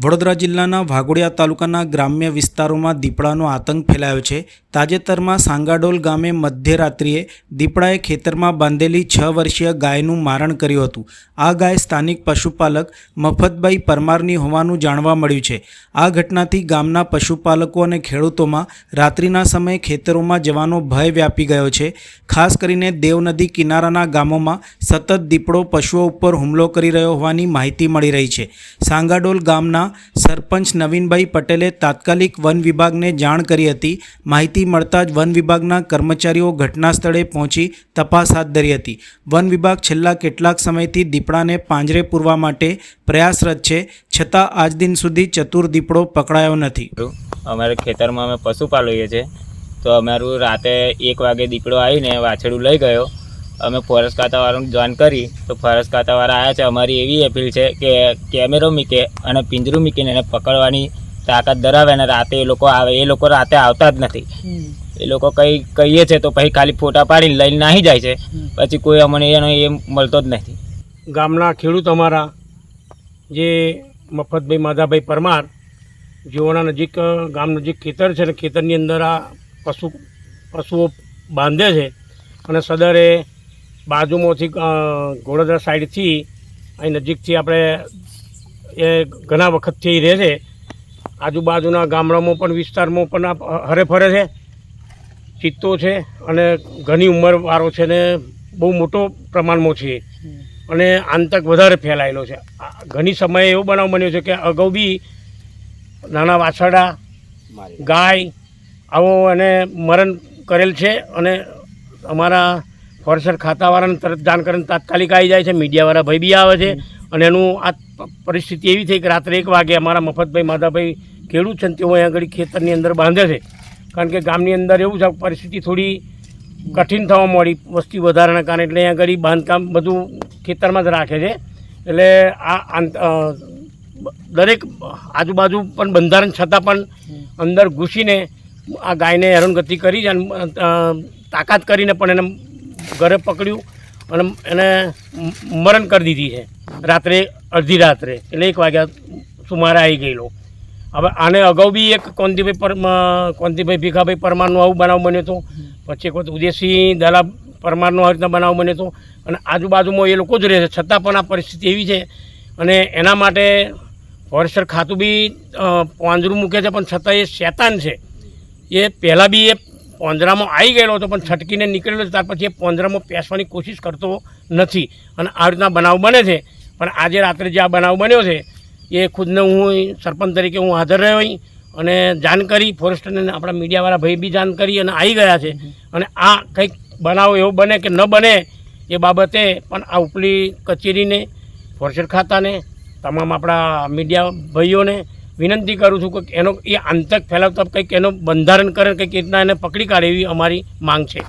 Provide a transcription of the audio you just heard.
વડોદરા જિલ્લાના વાઘોડિયા તાલુકાના ગ્રામ્ય વિસ્તારોમાં દીપડાનો આતંક ફેલાયો છે। તાજેતરમાં સાંગાડોલ ગામે મધ્યરાત્રિએ દીપડાએ ખેતરમાં બાંધેલી 6 વર્ષીય ગાયનું મારણ કર્યું હતું। આ ગાય સ્થાનિક પશુપાલક મફતભાઈ પરમારની હોવાનું જાણવા મળ્યું છે। આ ઘટનાથી ગામના પશુપાલકો અને ખેડૂતોમાં રાત્રિના સમયે ખેતરોમાં જવાનો ભય વ્યાપી ગયો છે। ખાસ કરીને દેવ નદી કિનારાના ગામોમાં સતત દીપડો પશુઓ ઉપર હુમલો કરી રહ્યો હોવાની માહિતી મળી રહી છે। સાંગાડોલ ગામના સરપંચ નવીનભાઈ પટેલે તાત્કાલિક વન વિભાગને જાણ કરી હતી। માહિતી મળતા જ વન વિભાગના કર્મચારીઓ ઘટના સ્થળે પહોંચી તપાસ હાથ ધરી હતી। વન વિભાગ છેલ્લા કેટલાક સમયથી દીપડાને પાંજરે પૂરવા માટે પ્રયાસરત છે, છતાં આજ દિન સુધી ચતુર દીપડો પકડાયો નથી। અમારે ખેતરમાં અમે પશુ પાલીએ છીએ, તો અમારું રાતે 1 વાગે દીપડો આવીને વાછડું લઈ ગયો। અમે ફોરેસ્ટ ખાતાવાળાને જાણ કરી તો ફોરેસ્ટ ખાતાવાળા આવ્યા છે। અમારી એવી અપીલ છે કે કેમેરો મૂકે અને પિંજરું મૂકીને એને પકડવાની તાકાત ધરાવે અને રાતે એ લોકો આવે। એ લોકો રાતે આવતા જ નથી। એ લોકો કંઈ કહીએ છે તો પછી ખાલી ફોટા પાડીને લઈને નાહી જાય છે, પછી કોઈ અમને એનો એ મળતો જ નથી। ગામના ખેડૂત અમારા જે મફતભાઈ માધાભાઈ પરમાર, જેઓના નજીક ગામ નજીક ખેતર છે અને ખેતરની અંદર આ પશુઓ બાંધે છે અને સદરે બાજુમાંથી ઘોડોદરા સાઈડથી અહીં નજીકથી આપણે એ ઘણા વખતથી રહે છે। આજુબાજુના ગામડામાં પણ વિસ્તારમાં પણ હરે ફરે છે, ચિત્તો છે અને ઘણી ઉંમરવાળો છે ને બહુ મોટો પ્રમાણમાં છે અને આતંક વધારે ફેલાયેલો છે। ઘણી સમયે એવો બનાવ બન્યો છે કે અગાઉ બી નાના વાછરડા ગાય આવો એને મરણ કરેલ છે અને અમારા ફોરેસ્ટ ખાતાવાળાને તરત જાણ કરીને તાત્કાલિક આવી જાય છે। મીડિયાવાળા ભાઈ બી આવે છે અને એનું આ પરિસ્થિતિ એવી થઈ કે રાત્રે 1 વાગે અમારા મફતભાઈ માધાભાઈ ખેડૂત છે ને તેઓ અહીં આગળ ખેતરની અંદર બાંધે છે, કારણ કે ગામની અંદર એવું છે પરિસ્થિતિ થોડી કઠિન થવા મળી વસ્તી વધારાના કારણે, એટલે અહીં આગળ બાંધકામ બધું ખેતરમાં જ રાખે છે। એટલે આ દરેક આજુબાજુ પણ બંધારણ છતાં પણ અંદર ઘૂસીને આ ગાયને હેરાનગતિ કરી અને તાકાત કરીને પણ એને ઘરે પકડ્યું અને એને મરણ કરી દીધી છે રાત્રે અડધી રાત્રે, એટલે 1 વાગ્યા સુમારે આવી ગયેલો। હવે આને અગાઉ બી એક કોંતીભાઈ ભીખાભાઈ પરમારનો આવું બનાવ બન્યો હતો, પછી એક વખત ઉદયસિંહ દલા પરમારનો આ રીતના બનાવ બન્યો હતો અને આજુબાજુમાં એ લોકો જ રહે છે, છતાં પણ આ પરિસ્થિતિ એવી છે અને એના માટે ફોરેસ્ટર ખાતું બી પાંજરું મૂકે છે, પણ છતાં એ શેતાન છે। એ પહેલાં બી એ પાંજરામાં આવી ગયેલો હતો પણ છટકીને નીકળેલો, ત્યાર પછી એ પાંજરામાં પેસવાની કોશિશ કરતો નથી અને આ રીતના બનાવ બને છે। પણ આજે રાત્રે જે આ બનાવ બન્યો છે એ ખુદને હું સરપંચ તરીકે હું હાજર રહ્યો અહીં અને જાણ કરી, ફોરેસ્ટરને આપણા મીડિયાવાળા ભાઈ બી જાણ કરી અને આવી ગયા છે અને આ કંઈક બનાવ એવો બને કે ન બને એ બાબતે પણ આ ઉપલી કચેરીને, ફોરેસ્ટ ખાતાને, તમામ આપણા મીડિયા ભાઈઓને વિનંતી કરું છું કે એનો એ આતંક ફેલાવતા કંઈક એનો બંધારણ કરે, કંઈક રીતના એને પકડી કાઢે એવી અમારી માંગ છે।